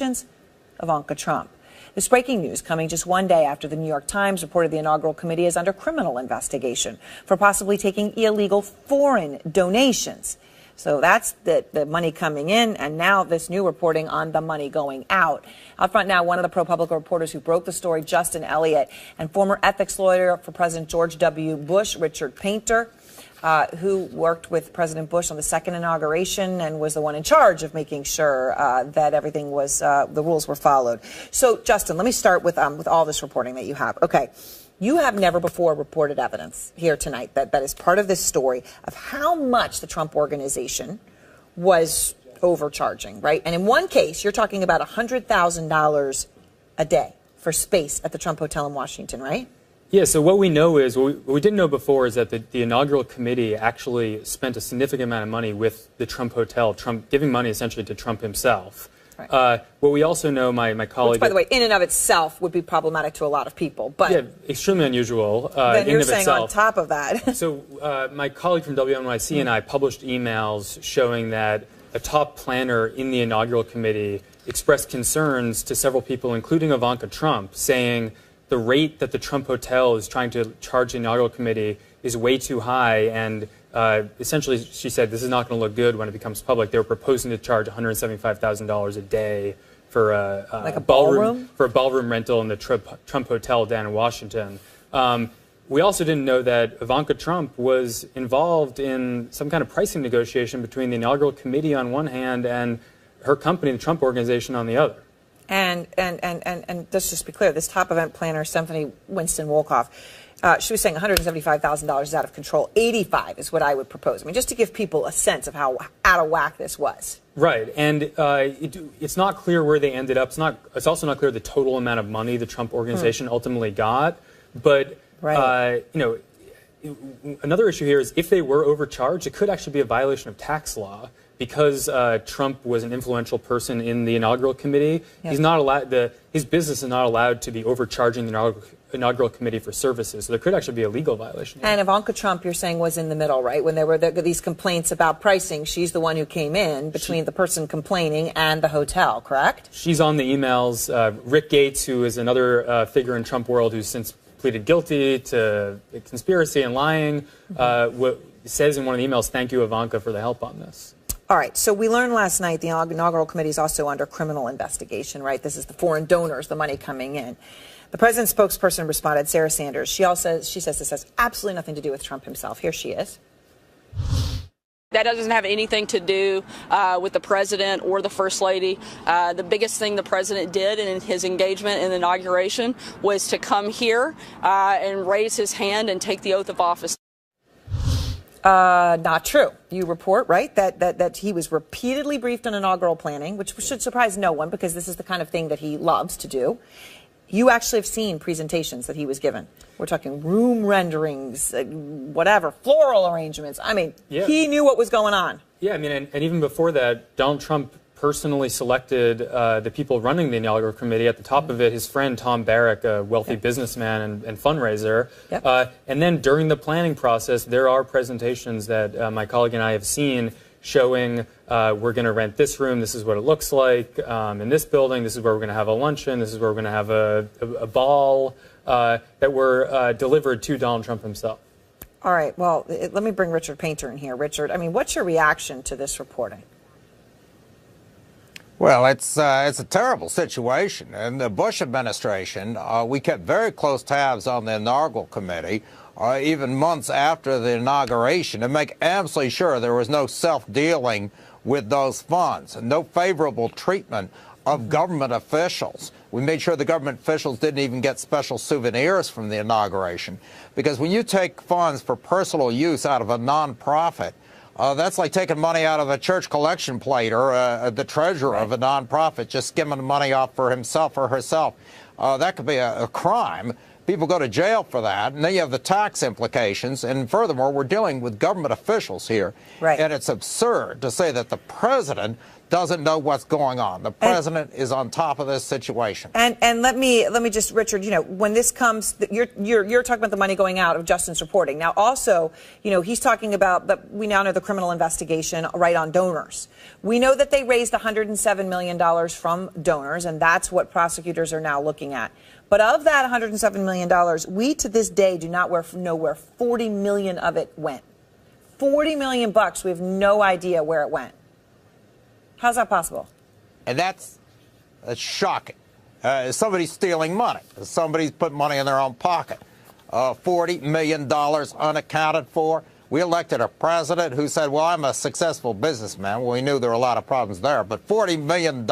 assistance, Ivanka Trump. This breaking news coming just one day after the New York Times reported the inaugural committee is under criminal investigation for possibly taking illegal foreign donations. So that's the money coming in, and now this new reporting on the money going out. Out front now, one of the ProPublica reporters who broke the story, Justin Elliott, and former ethics lawyer for President George W. Bush, Richard Painter, who worked with President Bush on the second inauguration and was the one in charge of making sure that everything was, the rules were followed. So, Justin, let me start with all this reporting that you have. Okay. You have never before reported evidence here tonight that is part of this story of how much the Trump organization was overcharging, right? And in one case, you're talking about $100,000 a day for space at the Trump Hotel in Washington, right? Yeah, so what we know is, what we didn't know before is that the inaugural committee actually spent a significant amount of money with the Trump Hotel, Trump giving money essentially to Trump himself. Right. What we also know, my colleague... Which, by the way, in and of itself would be problematic to a lot of people, but... Yeah, extremely unusual then you're in and of saying itself. On top of that... So my colleague from WNYC and I published emails showing that a top planner in the inaugural committee expressed concerns to several people, including Ivanka Trump, saying the rate that the Trump Hotel is trying to charge the inaugural committee is way too high, and essentially, she said, this is not going to look good when it becomes public. They were proposing to charge $175,000 a day for like a ballroom rental in the Trump Hotel down in Washington. We also didn't know that Ivanka Trump was involved in some kind of pricing negotiation between the inaugural committee on one hand and her company, the Trump Organization, on the other. And let's just be clear, this top event planner, Symphony Winston Wolkoff, she was saying $175,000 is out of control. 85 is what I would propose. I mean, just to give people a sense of how out of whack this was. Right, and it's not clear where they ended up. It's also not clear the total amount of money the Trump Organization ultimately got. But right. You know, another issue here is if they were overcharged, it could actually be a violation of tax law. Because Trump was an influential person in the inaugural committee, he's not allowed. His business is not allowed to be overcharging the inaugural committee for services. So there could actually be a legal violation here. And Ivanka Trump, you're saying, was in the middle, right? When there were these complaints about pricing, she's the one who came in between the person complaining and the hotel, correct? She's on the emails. Rick Gates, who is another figure in Trump world who's since pleaded guilty to conspiracy and lying, says in one of the emails, "Thank you, Ivanka, for the help on this." All right, so we learned last night the inaugural committee is also under criminal investigation, right? This is the foreign donors, the money coming in. The president's spokesperson responded, Sarah Sanders. She says this has absolutely nothing to do with Trump himself. Here she is. That doesn't have anything to do with the president or the first lady. The biggest thing the president did in his engagement in the inauguration was to come here and raise his hand and take the oath of office. Not true. You report, right, that he was repeatedly briefed on inaugural planning, which should surprise no one because this is the kind of thing that he loves to do. You actually have seen presentations that he was given. We're talking room renderings, whatever, floral arrangements. I mean, he knew what was going on. Yeah, I mean, and even before that, Donald Trump personally selected the people running the inaugural committee. At the top of it, his friend Tom Barrack, a wealthy businessman and fundraiser. And then during the planning process, there are presentations that my colleague and I have seen showing we're going to rent this room, this is what it looks like, in this building, this is where we're going to have a luncheon, this is where we're going to have a ball, that were delivered to Donald Trump himself. All right, well, let me bring Richard Painter in here. Richard, I mean, what's your reaction to this reporting? Well, it's a terrible situation. In the Bush administration, we kept very close tabs on the inaugural committee, even months after the inauguration, to make absolutely sure there was no self-dealing with those funds and no favorable treatment of government officials. We made sure the government officials didn't even get special souvenirs from the inauguration, because when you take funds for personal use out of a nonprofit, that's like taking money out of a church collection plate or the treasurer of a nonprofit, just skimming money off for himself or herself. That could be a crime. People go to jail for that. And then you have the tax implications. And furthermore, we're dealing with government officials here. Right. And it's absurd to say that the president doesn't know what's going on. The president is on top of this situation. And let me just, Richard, you know, when this comes, you're talking about the money going out of Justin's reporting. Now, also, you know, he's talking about that we now know the criminal investigation right on donors. We know that they raised $107 million from donors, and that's what prosecutors are now looking at. But of that $107 million, we to this day do not know where 40 million of it went. 40 million bucks, we have no idea where it went. How's that possible? And that's shocking. Somebody's stealing money. Somebody's put money in their own pocket. $40 million unaccounted for. We elected a president who said, well, I'm a successful businessman. Well, we knew there were a lot of problems there. But $40 million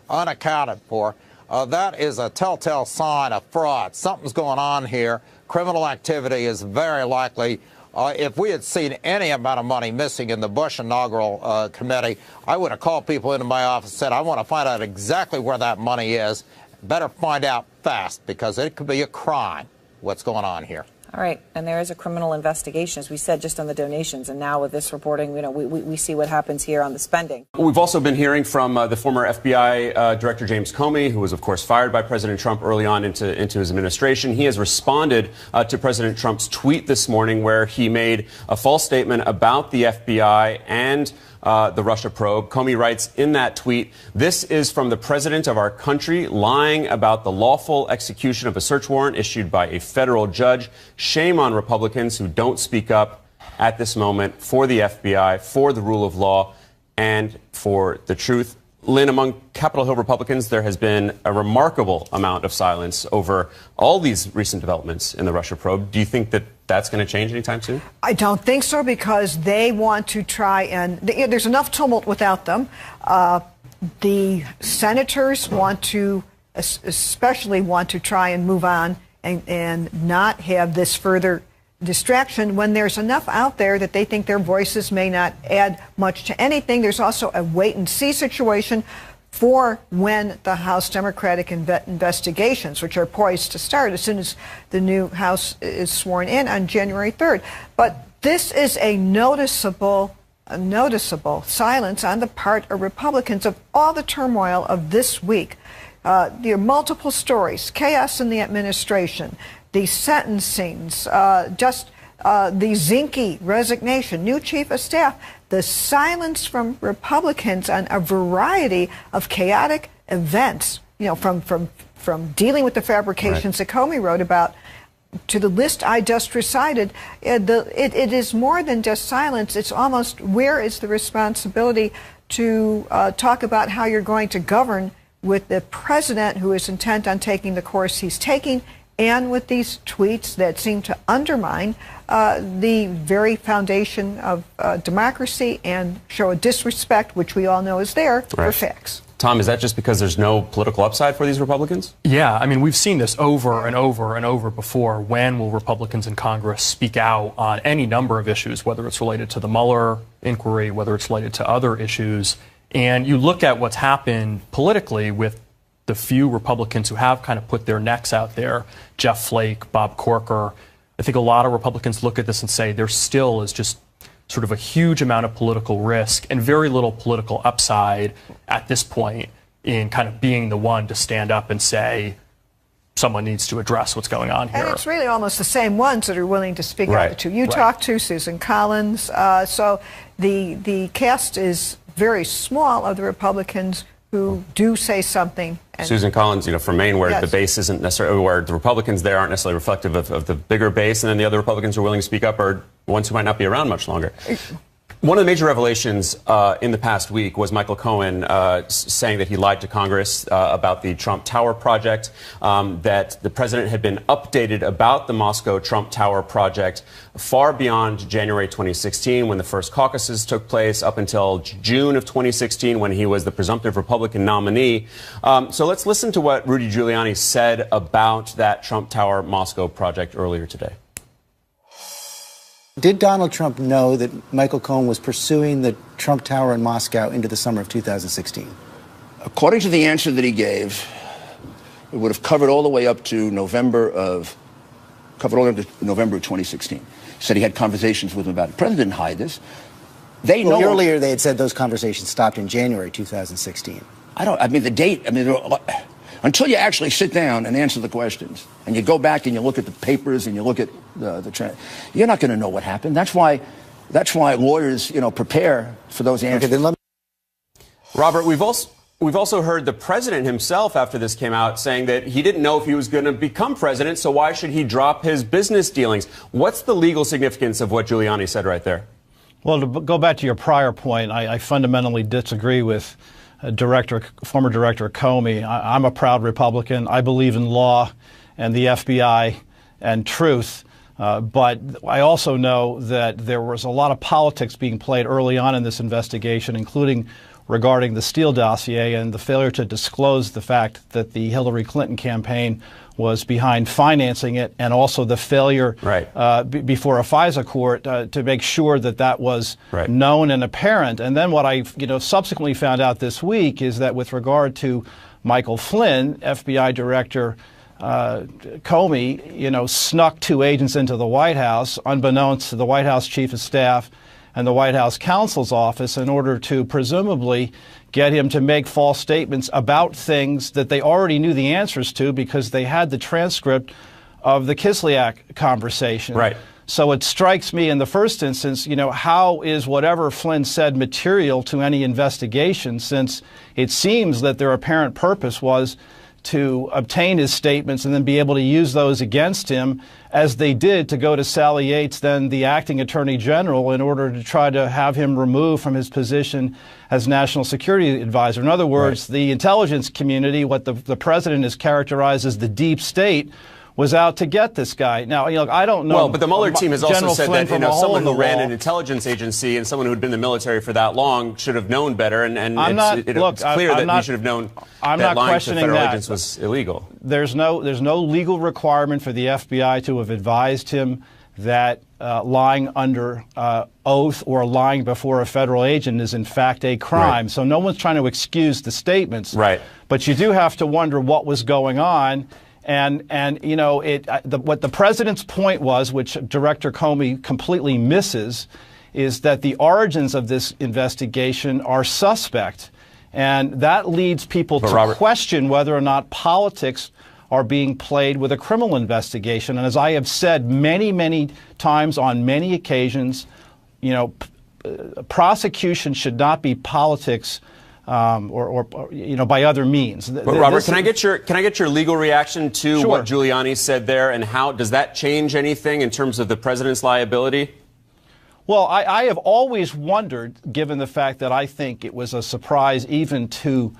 unaccounted for, that is a telltale sign of fraud. Something's going on here. Criminal activity is very likely. If we had seen any amount of money missing in the Bush inaugural committee, I would have called people into my office and said, I want to find out exactly where that money is. Better find out fast, because it could be a crime, what's going on here. All right. And there is a criminal investigation, as we said, just on the donations. And now with this reporting, you know, we see what happens here on the spending. We've also been hearing from the former FBI Director James Comey, who was, of course, fired by President Trump early on into his administration. He has responded to President Trump's tweet this morning, where he made a false statement about the FBI and the Russia probe. Comey writes in that tweet, "This is from the president of our country lying about the lawful execution of a search warrant issued by a federal judge. Shame on Republicans who don't speak up at this moment for the FBI, for the rule of law, and for the truth." Lynn, among Capitol Hill Republicans, there has been a remarkable amount of silence over all these recent developments in the Russia probe. Do you think that that's going to change anytime soon? I don't think so, because they want to try and there's enough tumult without them. The senators want to, especially want to try and move on and not have this further distraction when there's enough out there that they think their voices may not add much to anything. There's also a wait-and-see situation for when the House Democratic investigations, which are poised to start as soon as the new House is sworn in on January 3rd. But this is a noticeable silence on the part of Republicans of all the turmoil of this week. There are multiple stories, chaos in the administration, the sentencings, the Zinke resignation, new chief of staff, the silence from Republicans on a variety of chaotic events, you know, from dealing with the fabrications that Comey wrote about to the list I just recited. It is more than just silence. It's almost, where is the responsibility to talk about how you're going to govern with the president who is intent on taking the course he's taking, and with these tweets that seem to undermine the very foundation of democracy and show a disrespect, which we all know is there, for facts. Tom, is that just because there's no political upside for these Republicans? Yeah, I mean, we've seen this over and over and over before. When will Republicans in Congress speak out on any number of issues, whether it's related to the Mueller inquiry, whether it's related to other issues? And you look at what's happened politically with the few Republicans who have kind of put their necks out there, Jeff Flake, Bob Corker. I think a lot of Republicans look at this and say there still is just sort of a huge amount of political risk and very little political upside at this point in kind of being the one to stand up and say someone needs to address what's going on here. And it's really almost the same ones that are willing to speak out to. You talked to Susan Collins. So the cast is very small of the Republicans who do say something. And Susan Collins, you know, from Maine, where the base isn't necessarily, where the Republicans there aren't necessarily reflective of the bigger base, and then the other Republicans who are willing to speak up are ones who might not be around much longer. One of the major revelations in the past week was Michael Cohen saying that he lied to Congress about the Trump Tower project, that the president had been updated about the Moscow Trump Tower project far beyond January 2016, when the first caucuses took place, up until June of 2016, when he was the presumptive Republican nominee. So let's listen to what Rudy Giuliani said about that Trump Tower Moscow project earlier today. Did Donald Trump know that Michael Cohen was pursuing the Trump Tower in Moscow into the summer of 2016? According to the answer that he gave, it would have covered all the way up to November of 2016. He said he had conversations with him about it. The president didn't hide this. They know. Earlier they had said those conversations stopped in January 2016. The date, until you actually sit down and answer the questions, and you go back and you look at the papers and you look at you're not going to know what happened. That's why lawyers, prepare for those answers. Okay, then Robert, we've also heard the president himself after this came out saying that he didn't know if he was going to become president, so why should he drop his business dealings? What's the legal significance of what Giuliani said right there? Well, to go back to your prior point, I fundamentally disagree with former Director Comey. I'm a proud Republican. I believe in law and the FBI and truth. But I also know that there was a lot of politics being played early on in this investigation, including regarding the Steele dossier and the failure to disclose the fact that the Hillary Clinton campaign was behind financing it, and also the failure before a FISA court to make sure that that was known and apparent. And then what I subsequently found out this week is that with regard to Michael Flynn, FBI Director Comey, snuck 2 agents into the White House, unbeknownst to the White House Chief of Staff and the White House counsel's office, in order to presumably get him to make false statements about things that they already knew the answers to because they had the transcript of the Kislyak conversation. Right. So it strikes me in the first instance, how is whatever Flynn said material to any investigation, since it seems that their apparent purpose was to obtain his statements and then be able to use those against him, as they did to go to Sally Yates, then the acting attorney general, in order to try to have him removed from his position as national security advisor. In other words, the intelligence community, what the president has characterized as the deep state, was out to get this guy. Now, I don't know. Well, but the Mueller team has also said Flynn that someone who ran an intelligence agency and someone who had been in the military for that long should have known better. And it's clear that he should have known that lying to federal agents was illegal. There's no legal requirement for the FBI to have advised him that lying under oath or lying before a federal agent is in fact a crime. So no one's trying to excuse the statements. Right. But you do have to wonder what was going on. And what the president's point was, which Director Comey completely misses, is that the origins of this investigation are suspect. And that leads people to question whether or not politics are being played with a criminal investigation. And as I have said many, many times on many occasions, prosecution should not be politics or by other means. But Robert, can I get your legal reaction to what Giuliani said there, and how does that change anything in terms of the president's liability? Well, I have always wondered, given the fact that I think it was a surprise even to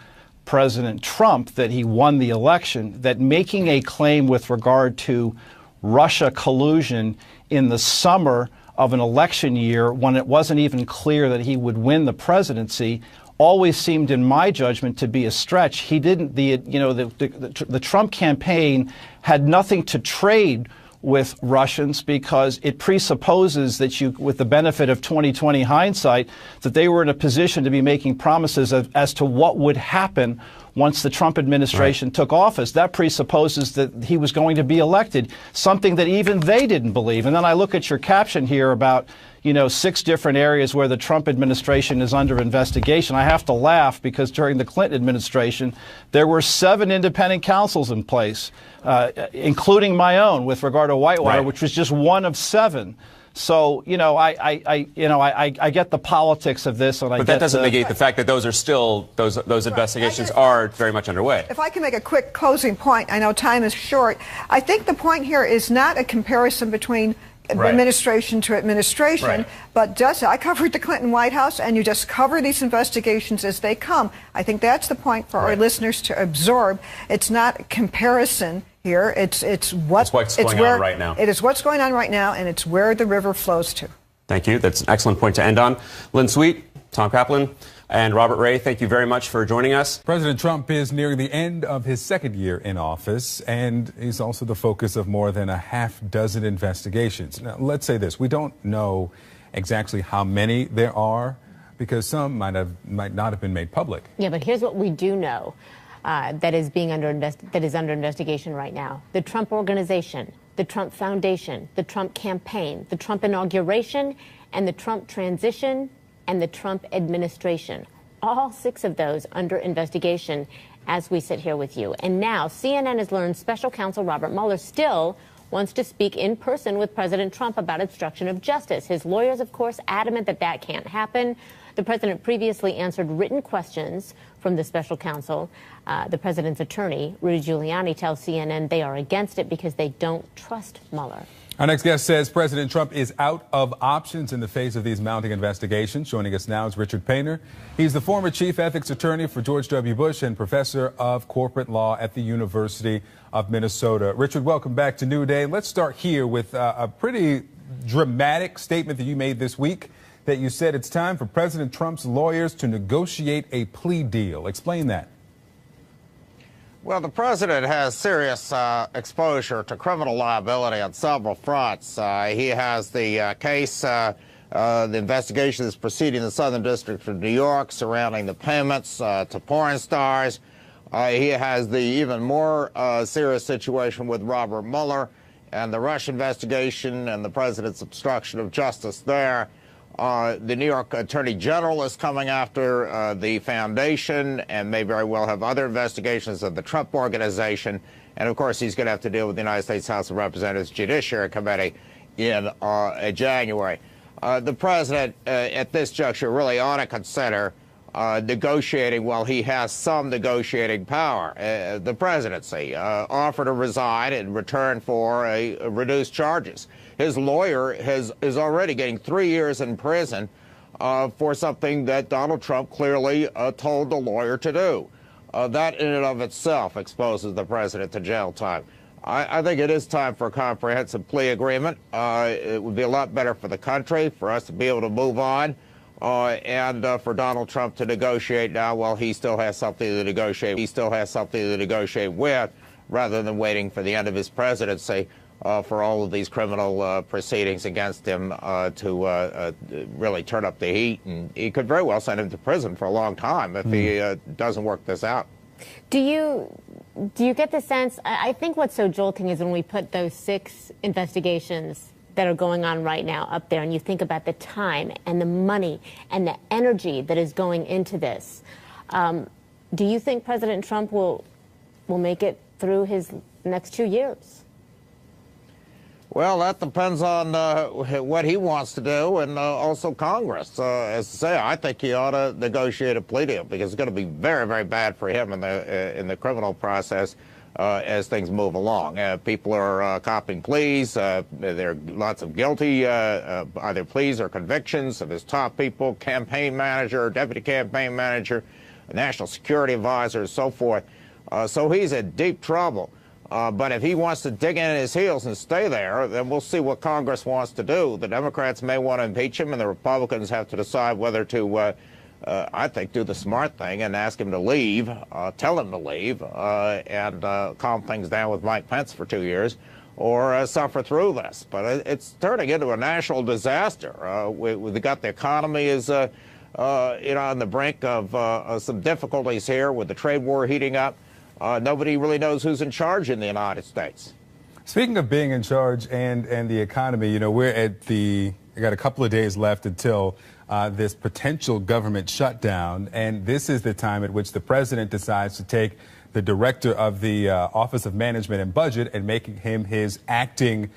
President Trump that he won the election, that making a claim with regard to Russia collusion in the summer of an election year, when it wasn't even clear that he would win the presidency, always seemed, in my judgment, to be a stretch. He didn't. The Trump campaign had nothing to trade with Russians because it presupposes that with the benefit of 2020 hindsight, that they were in a position to be making promises as to what would happen once the Trump administration took office. That presupposes that he was going to be elected, something that even they didn't believe. And then I look at your caption here about 6 different areas where the Trump administration is under investigation. I have to laugh because during the Clinton administration, there were 7 independent counsels in place, including my own with regard to Whitewater, which was just one of 7. So, I get the politics of this. But that doesn't negate the fact that those are still, those investigations are very much underway. If I can make a quick closing point, I know time is short. I think the point here is not a comparison between administration to administration, but I covered the Clinton White House, and you just cover these investigations as they come. I think that's the point for our listeners to absorb. It's not a comparison here. It's what's going on right now. It is what's going on right now, and it's where the river flows to. Thank you. That's an excellent point to end on. Lynn Sweet, Tom Kaplan, and Robert Ray, thank you very much for joining us. President Trump is nearing the end of his 2nd year in office, and he's also the focus of more than a half-dozen investigations. Now, let's say this. We don't know exactly how many there are, because some might not have been made public. Yeah, but here's what we do know that is under investigation right now. The Trump Organization, the Trump Foundation, the Trump Campaign, the Trump Inauguration, and the Trump Transition and the Trump administration. All 6 of those under investigation as we sit here with you. And now CNN has learned special counsel Robert Mueller still wants to speak in person with President Trump about obstruction of justice. His lawyers, of course, adamant that that can't happen. The president previously answered written questions from the special counsel. The president's attorney, Rudy Giuliani, tells CNN they are against it because they don't trust Mueller. Our next guest says President Trump is out of options in the face of these mounting investigations. Joining us now is Richard Painter. He's the former chief ethics attorney for George W. Bush and professor of corporate law at the University of Minnesota. Richard, welcome back to New Day. Let's start here with a pretty dramatic statement that you made this week, that you said it's time for President Trump's lawyers to negotiate a plea deal. Explain that. Well, the president has serious exposure to criminal liability on several fronts. He has the case, the investigation that's proceeding in the Southern District of New York surrounding the payments to porn stars. He has the even more serious situation with Robert Mueller and the Russia investigation and the president's obstruction of justice there. The New York Attorney General is coming after the foundation and may very well have other investigations of the Trump Organization. And, of course, he's going to have to deal with the United States House of Representatives Judiciary Committee in January. The president, at this juncture, really ought to consider negotiating while he has some negotiating power. The presidency offered to resign in return for reduced charges. His lawyer is already getting 3 years in prison for something that Donald Trump clearly told the lawyer to do. That in and of itself exposes the president to jail time. I think it is time for a comprehensive plea agreement. It would be a lot better for the country, for us to be able to move on, and for Donald Trump to negotiate now while he still has something to negotiate. He still has something to negotiate with, rather than waiting for the end of his presidency for all of these criminal proceedings against him to really turn up the heat. And he could very well send him to prison for a long time if he doesn't work this out. Do you get the sense, I think what's so jolting is when we put those 6 investigations that are going on right now up there, and you think about the time and the money and the energy that is going into this. Do you think President Trump will make it through his next 2 years? Well, that depends on what he wants to do, and also Congress. As I say, I think he ought to negotiate a plea deal, because it's going to be very, very bad for him in the criminal process as things move along. People are copping pleas. There are lots of guilty either pleas or convictions of his top people, campaign manager, deputy campaign manager, national security advisor, and so forth. So he's in deep trouble. But if he wants to dig in his heels and stay there, then we'll see what Congress wants to do. The Democrats may want to impeach him, and the Republicans have to decide whether to, I think, do the smart thing and ask him to leave, tell him to leave, and calm things down with Mike Pence for 2 years, or suffer through this. But it's turning into a national disaster. We've got the economy is on the brink of some difficulties here with the trade war heating up. Nobody really knows who's in charge in the United States. Speaking of being in charge and the economy, we're we got a couple of days left until this potential government shutdown, and this is the time at which the president decides to take the director of the Office of Management and Budget and making him his acting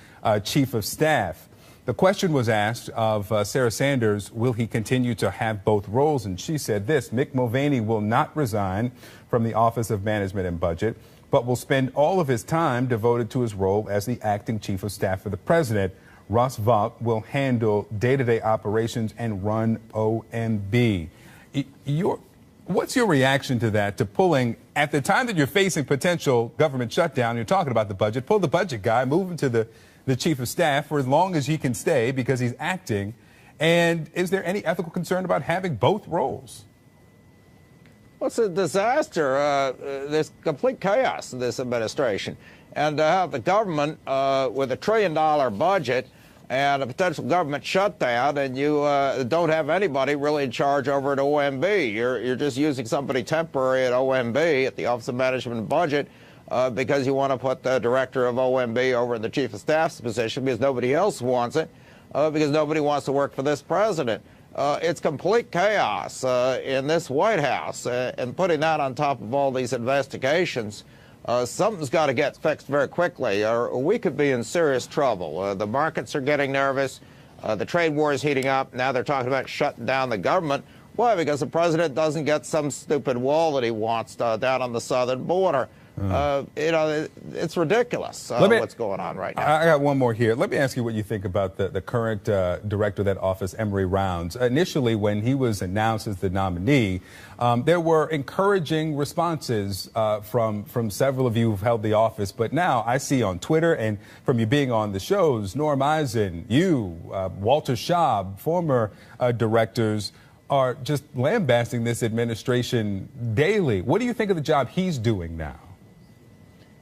chief of staff. The question was asked of Sarah Sanders, will he continue to have both roles? And she said this: Mick Mulvaney will not resign from the Office of Management and Budget, but will spend all of his time devoted to his role as the acting chief of staff for the president. Ross Vought will handle day-to-day operations and run OMB. What's your reaction to that, to pulling, at the time that you're facing potential government shutdown, you're talking about the budget, pull the budget guy, move him to the chief of staff for as long as he can stay because he's acting? And is there any ethical concern about having both roles? Well, it's a disaster. There's complete chaos in this administration. And to have the government with $1 trillion budget and a potential government shutdown, and you don't have anybody really in charge over at OMB. You're just using somebody temporary at OMB, at the Office of Management and Budget, because you want to put the director of OMB over in the chief of staff's position because nobody else wants it, because nobody wants to work for this president. it's complete chaos in this White House, and putting that on top of all these investigations, something's got to get fixed very quickly, or we could be in serious trouble. The markets are getting nervous. The trade war is heating up. Now they're talking about shutting down the government. Why? Because the president doesn't get some stupid wall that he wants down on the southern border. It's ridiculous what's going on right now. I got one more here. Let me ask you what you think about the current director of that office, Emory Rounds. Initially, when he was announced as the nominee, there were encouraging responses from several of you who've held the office. But now I see on Twitter and from you being on the shows, Norm Eisen, you, Walter Schaub, former directors, are just lambasting this administration daily. What do you think of the job he's doing now?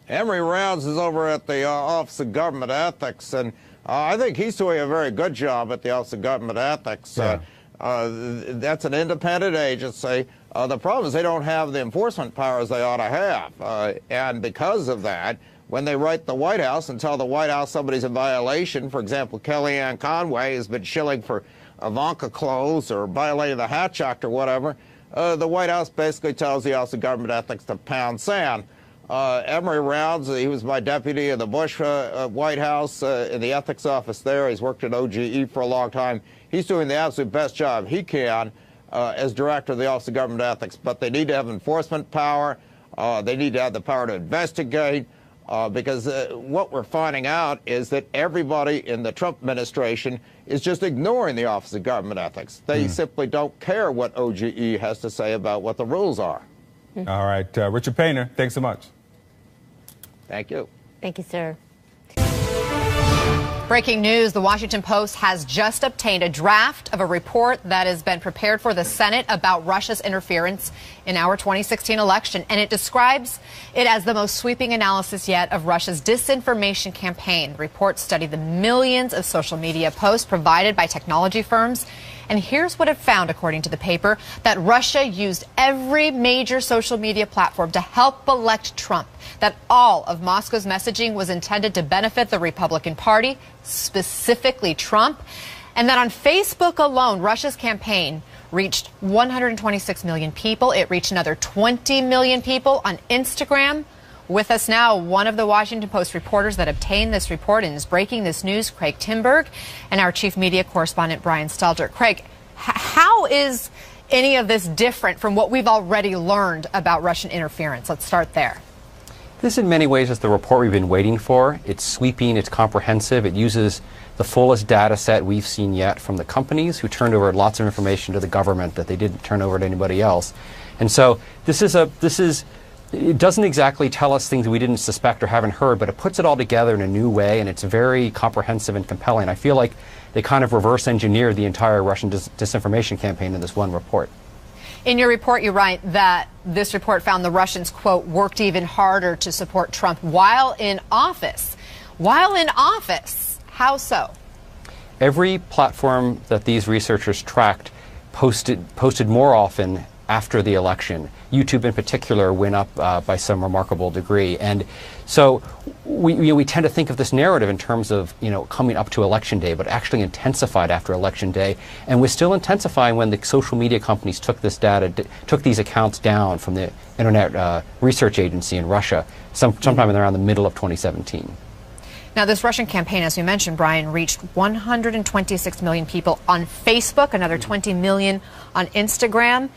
Emory Rounds is over at the Office of Government Ethics, and I think he's doing a very good job at the Office of Government Ethics. Yeah. That's an independent agency. The problem is they don't have the enforcement powers they ought to have, and because of that, when they write the White House and tell the White House somebody's in violation, for example, Kellyanne Conway has been shilling for Ivanka clothes or violating the Hatch Act or whatever, the White House basically tells the Office of Government Ethics to pound sand. Emory Rounds, he was my deputy in the Bush White House in the ethics office there. He's worked at OGE for a long time. He's doing the absolute best job he can as director of the Office of Government Ethics. But they need to have enforcement power. They need to have the power to investigate. Because what we're finding out is that everybody in the Trump administration is just ignoring the Office of Government Ethics. They simply don't care what OGE has to say about what the rules are. All right. Richard Painter, thanks so much. Thank you. Thank you, sir. Breaking news, the Washington Post has just obtained a draft of a report that has been prepared for the Senate about Russia's interference in our 2016 election, and it describes it as the most sweeping analysis yet of Russia's disinformation campaign. The report studied the millions of social media posts provided by technology firms. And here's what it found, according to the paper, that Russia used every major social media platform to help elect Trump, that all of Moscow's messaging was intended to benefit the Republican Party, specifically Trump, and that on Facebook alone, Russia's campaign reached 126 million people. It reached another 20 million people on Instagram. With us now, one of the Washington Post reporters that obtained this report and is breaking this news, Craig Timberg, and our chief media correspondent, Brian Stelter. Craig, how is any of this different from what we've already learned about Russian interference? Let's start there. This in many ways is the report we've been waiting for. It's sweeping, it's comprehensive, it uses the fullest data set we've seen yet from the companies who turned over lots of information to the government that they didn't turn over to anybody else. And so it doesn't exactly tell us things we didn't suspect or haven't heard, but it puts it all together in a new way, and it's very comprehensive and compelling. I feel like they kind of reverse engineered the entire Russian disinformation campaign in this one report. In your report, you write that this report found the Russians, quote, worked even harder to support Trump while in office. While in office, how so? Every platform that these researchers tracked posted more often after the election. YouTube in particular went up by some remarkable degree. And so we tend to think of this narrative in terms of, coming up to Election Day, but actually intensified after Election Day. And was still intensifying when the social media companies took this data, took these accounts down from the Internet Research Agency in Russia sometime around the middle of 2017. Now, this Russian campaign, as you mentioned, Brian, reached 126 million people on Facebook, another 20 million on Instagram.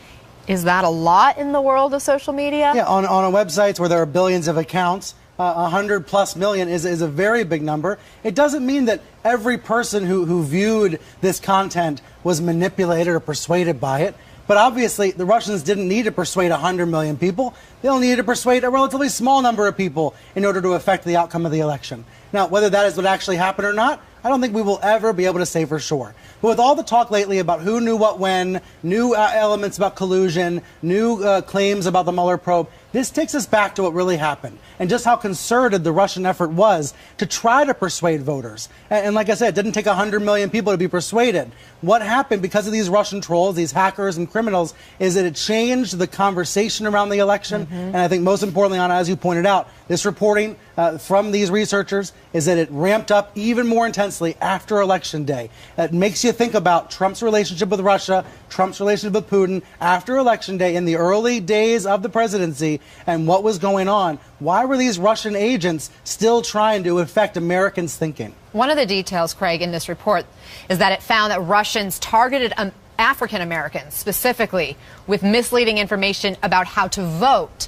Is that a lot in the world of social media? Yeah, on websites where there are billions of accounts, 100+ million is a very big number. It doesn't mean that every person who viewed this content was manipulated or persuaded by it. But obviously, the Russians didn't need to persuade 100 million people. They only needed to persuade a relatively small number of people in order to affect the outcome of the election. Now, whether that is what actually happened or not, I don't think we will ever be able to say for sure. But with all the talk lately about who knew what when, new elements about collusion, new claims about the Mueller probe, This takes us back to what really happened and just how concerted the Russian effort was to try to persuade voters. And like I said, it didn't take 100 million people to be persuaded. What happened because of these Russian trolls, these hackers and criminals, is that it changed the conversation around the election. And I think most importantly, Anna, as you pointed out, this reporting from these researchers is that it ramped up even more intensely after Election Day. It makes you think about Trump's relationship with Russia, Trump's relationship with Putin after Election Day in the early days of the presidency and what was going on. Why were these Russian agents still trying to affect Americans' thinking? One of the details, Craig, in this report is that it found that Russians targeted African Americans specifically with misleading information about how to vote.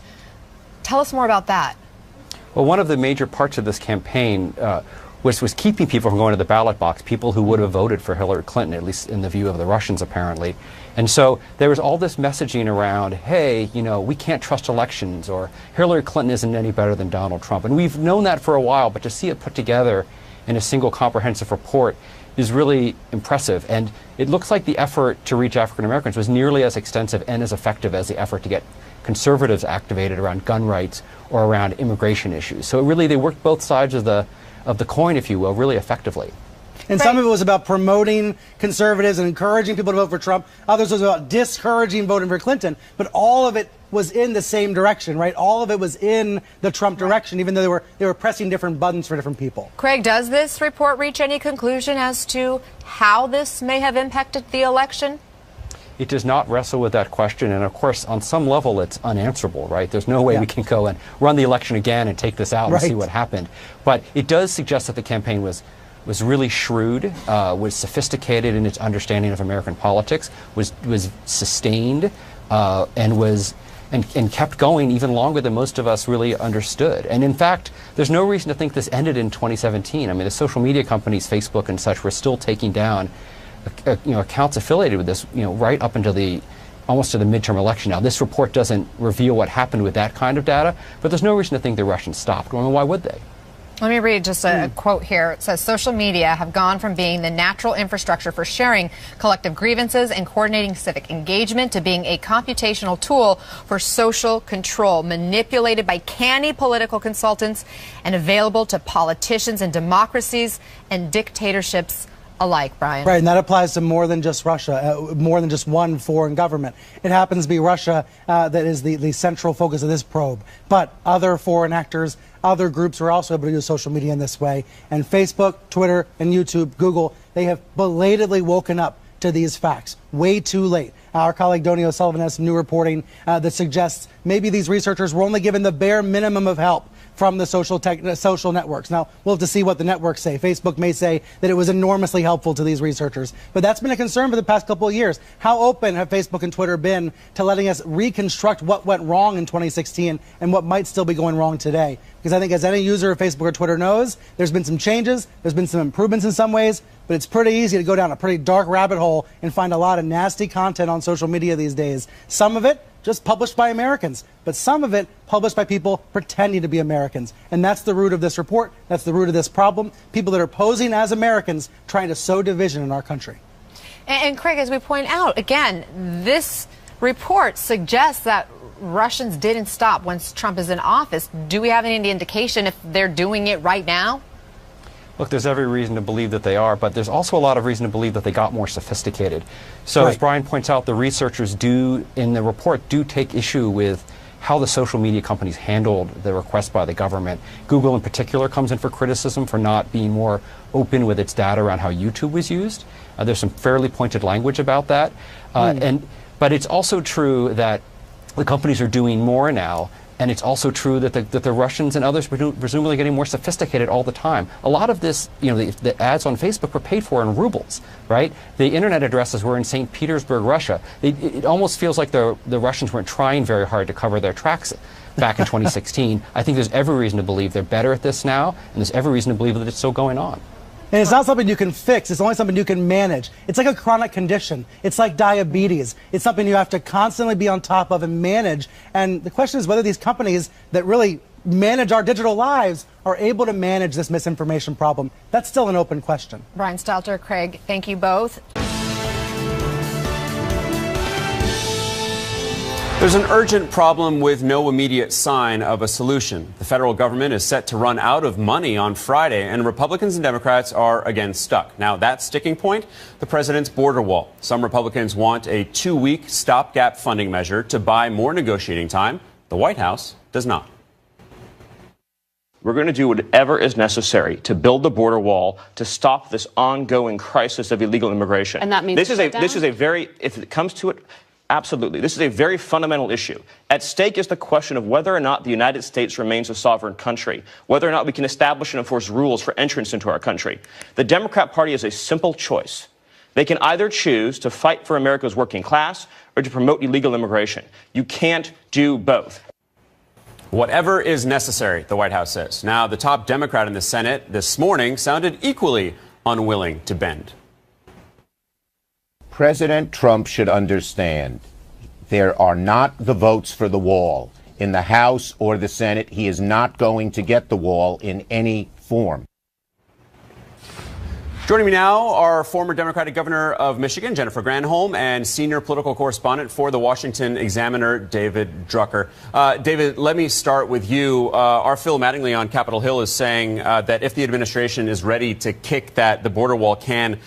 Tell us more about that. Well, one of the major parts of this campaign was keeping people from going to the ballot box, people who would have voted for Hillary Clinton, at least in the view of the Russians, apparently. And so there was all this messaging around, hey, you know, we can't trust elections, or Hillary Clinton isn't any better than Donald Trump. And we've known that for a while, but to see it put together in a single comprehensive report is really impressive. And it looks like the effort to reach African Americans was nearly as extensive and as effective as the effort to get conservatives activated around gun rights or around immigration issues. So really, they worked both sides of the coin, if you will, really effectively. And some of it was about promoting conservatives and encouraging people to vote for Trump. Others was about discouraging voting for Clinton. But all of it was in the same direction, right? All of it was in the Trump direction, even though they were pressing different buttons for different people. Craig, does this report reach any conclusion as to how this may have impacted the election? It does not wrestle with that question, and of course, on some level, it's unanswerable, right? There's no way we can go and run the election again and take this out and see what happened. But it does suggest that the campaign was really shrewd, was sophisticated in its understanding of American politics, was sustained, and kept going even longer than most of us really understood. And in fact, there's no reason to think this ended in 2017. I mean, the social media companies, Facebook and such, were still taking down accounts affiliated with this, right up until almost to the midterm election. Now, this report doesn't reveal what happened with that kind of data, but there's no reason to think the Russians stopped. I mean, why would they? Let me read just a quote here. It says, social media have gone from being the natural infrastructure for sharing collective grievances and coordinating civic engagement to being a computational tool for social control, manipulated by canny political consultants and available to politicians and democracies and dictatorships alike, Brian. Right, and that applies to more than just Russia, more than just one foreign government. It happens to be Russia that is the central focus of this probe. But other foreign actors, other groups are also able to use social media in this way. And Facebook, Twitter, and YouTube, Google, they have belatedly woken up to these facts way too late. Our colleague Donnie O'Sullivan has some new reporting that suggests maybe these researchers were only given the bare minimum of help from the social networks. Now, we'll have to see what the networks say. Facebook may say that it was enormously helpful to these researchers, but that's been a concern for the past couple of years. How open have Facebook and Twitter been to letting us reconstruct what went wrong in 2016 and what might still be going wrong today? Because I think as any user of Facebook or Twitter knows, there's been some changes, there's been some improvements in some ways, but it's pretty easy to go down a pretty dark rabbit hole and find a lot of nasty content on social media these days. Some of it just published by Americans, but some of it published by people pretending to be Americans. And that's the root of this report. That's the root of this problem. People that are posing as Americans trying to sow division in our country. And Craig, as we point out, again, this report suggests that Russians didn't stop once Trump is in office. Do we have any indication if they're doing it right now? Look, there's every reason to believe that they are, but there's also a lot of reason to believe that they got more sophisticated. So as Brian points out, the researchers in the report take issue with how the social media companies handled the request by the government. Google in particular comes in for criticism for not being more open with its data around how YouTube was used. There's some fairly pointed language about that. But it's also true that the companies are doing more now. And it's also true that the Russians and others are presumably getting more sophisticated all the time. A lot of this, the ads on Facebook were paid for in rubles, right? The internet addresses were in St. Petersburg, Russia. It almost feels like the Russians weren't trying very hard to cover their tracks back in 2016. I think there's every reason to believe they're better at this now, and there's every reason to believe that it's still going on. And it's not something you can fix. It's only something you can manage. It's like a chronic condition. It's like diabetes. It's something you have to constantly be on top of and manage. And the question is whether these companies that really manage our digital lives are able to manage this misinformation problem. That's still an open question. Brian Stelter, Craig, thank you both. There's an urgent problem with no immediate sign of a solution. The federal government is set to run out of money on Friday, and Republicans and Democrats are again stuck. Now, that sticking point, the president's border wall. Some Republicans want a 2-week stopgap funding measure to buy more negotiating time. The White House does not. We're going to do whatever is necessary to build the border wall to stop this ongoing crisis of illegal immigration. And that means this is a very, if it comes to it, absolutely. This is a very fundamental issue. At stake is the question of whether or not the United States remains a sovereign country, whether or not we can establish and enforce rules for entrance into our country. The Democrat Party is a simple choice. They can either choose to fight for America's working class or to promote illegal immigration. You can't do both. Whatever is necessary, the White House says. Now, the top Democrat in the Senate this morning sounded equally unwilling to bend. President Trump should understand there are not the votes for the wall in the House or the Senate. He is not going to get the wall in any form. Joining me now are former Democratic Governor of Michigan, Jennifer Granholm, and senior political correspondent for the Washington Examiner, David Drucker. David, let me start with you. Our Phil Mattingly on Capitol Hill is saying that if the administration is ready to kick the border wall can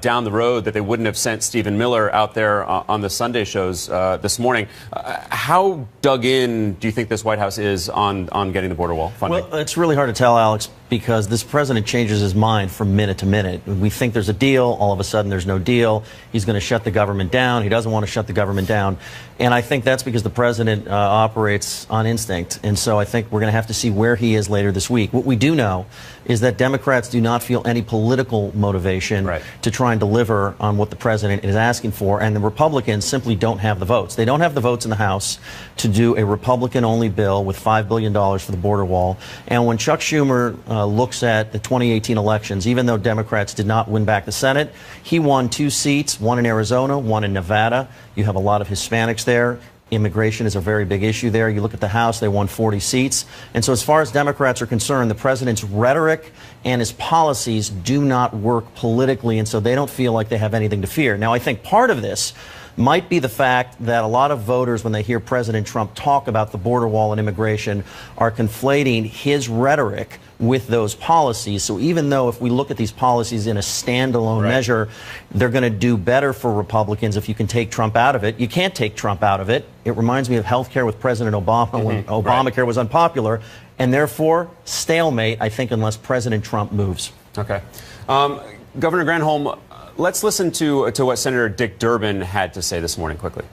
down the road, that they wouldn't have sent Stephen Miller out there on the Sunday shows this morning. How dug in do you think this White House is on getting the border wall funding? Well, it's really hard to tell, Alex, because this president changes his mind from minute to minute. We think there's a deal. All of a sudden, there's no deal. He's going to shut the government down. He doesn't want to shut the government down. And I think that's because the president operates on instinct. And so I think we're going to have to see where he is later this week. What we do know is that Democrats do not feel any political motivation to try and deliver on what the president is asking for. And the Republicans simply don't have the votes. They don't have the votes in the House to do a Republican-only bill with $5 billion for the border wall. And when Chuck Schumer looks at the 2018 elections, even though Democrats did not win back the Senate, he won 2 seats, one in Arizona, one in Nevada. You have a lot of Hispanics there. Immigration is a very big issue there. You look at the House, they won 40 seats. And so as far as Democrats are concerned, the president's rhetoric and his policies do not work politically, and so they don't feel like they have anything to fear. Now, I think part of this might be the fact that a lot of voters, when they hear President Trump talk about the border wall and immigration, are conflating his rhetoric with those policies. So even though if we look at these policies in a standalone measure, they're going to do better for Republicans if you can take Trump out of it. You can't take Trump out of it. It reminds me of health care with President Obama when Obamacare was unpopular. And therefore, stalemate, I think, unless President Trump moves. Okay. Governor Granholm, let's listen to what Senator Dick Durbin had to say this morning quickly.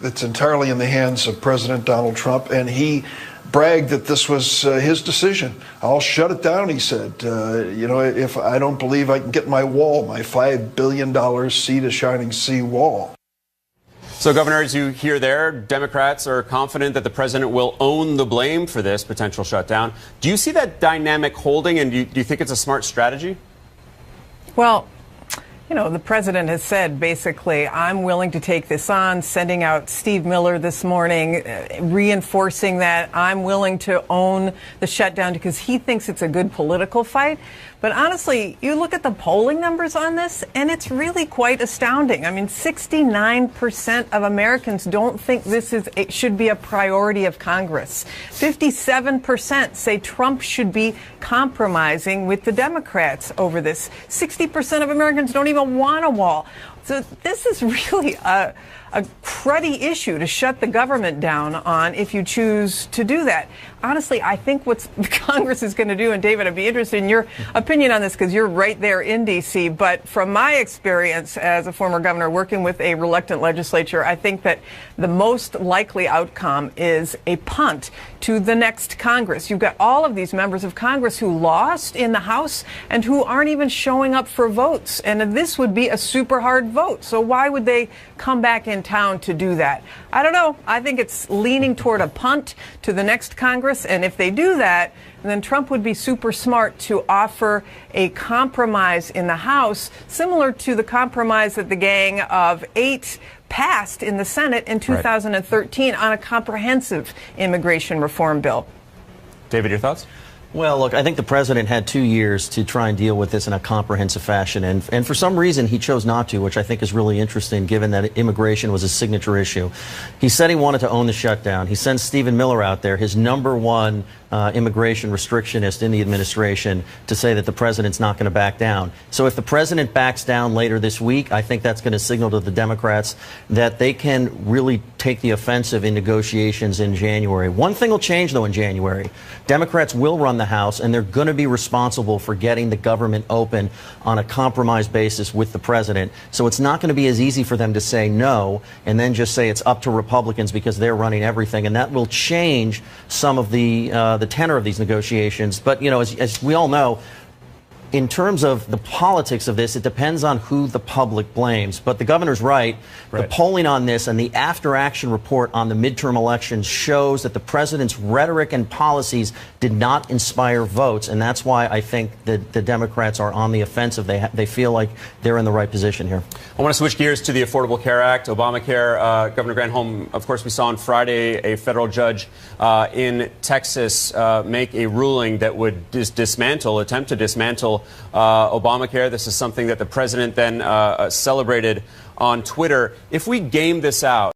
It's entirely in the hands of President Donald Trump, and he bragged that this was his decision. I'll shut it down, he said. If I don't believe I can get my wall, my $5 billion sea to shining sea wall. So, Governor, as you hear there, Democrats are confident that the president will own the blame for this potential shutdown. Do you see that dynamic holding, and do you think it's a smart strategy? Well, the president has said, basically, I'm willing to take this on, sending out Steve Miller this morning, reinforcing that I'm willing to own the shutdown because he thinks it's a good political fight. But honestly, you look at the polling numbers on this, and it's really quite astounding. I mean, 69% of Americans don't think it should be a priority of Congress. 57% say Trump should be compromising with the Democrats over this. 60% of Americans don't even want a wall. So this is really a cruddy issue to shut the government down on if you choose to do that. Honestly, I think what Congress is going to do, and David, I'd be interested in your opinion on this because you're right there in D.C., but from my experience as a former governor working with a reluctant legislature, I think that the most likely outcome is a punt to the next Congress. You've got all of these members of Congress who lost in the House and who aren't even showing up for votes, and this would be a super hard vote. So why would they come back in town to do that? I don't know. I think it's leaning toward a punt to the next Congress. And if they do that, then Trump would be super smart to offer a compromise in the House, similar to the compromise that the Gang of 8 passed in the Senate in 2013 on a comprehensive immigration reform bill. David, your thoughts? Well, look, I think the president had 2 years to try and deal with this in a comprehensive fashion, and for some reason he chose not to, which I think is really interesting given that immigration was a signature issue. He said he wanted to own the shutdown. He sent Stephen Miller out there, his #1 immigration restrictionist in the administration, to say that the president's not going to back down. So if the president backs down later this week, I think that's going to signal to the Democrats that they can really take the offensive in negotiations in January. One thing will change, though, in January. Democrats will run the House, and they're going to be responsible for getting the government open on a compromise basis with the president. So it's not going to be as easy for them to say no and then just say it's up to Republicans because they're running everything. And that will change some of the tenor of these negotiations. But, you know, as we all know, in terms of the politics of this, it depends on who the public blames. But the governor's right. The polling on this and the after-action report on the midterm elections shows that the president's rhetoric and policies did not inspire votes. And that's why I think that the Democrats are on the offensive. They feel like they're in the right position here. I want to switch gears to the Affordable Care Act, Obamacare. Governor Granholm, of course, we saw on Friday a federal judge in Texas make a ruling that would attempt to dismantle Obamacare. This is something that the president then celebrated on Twitter. If we game this out,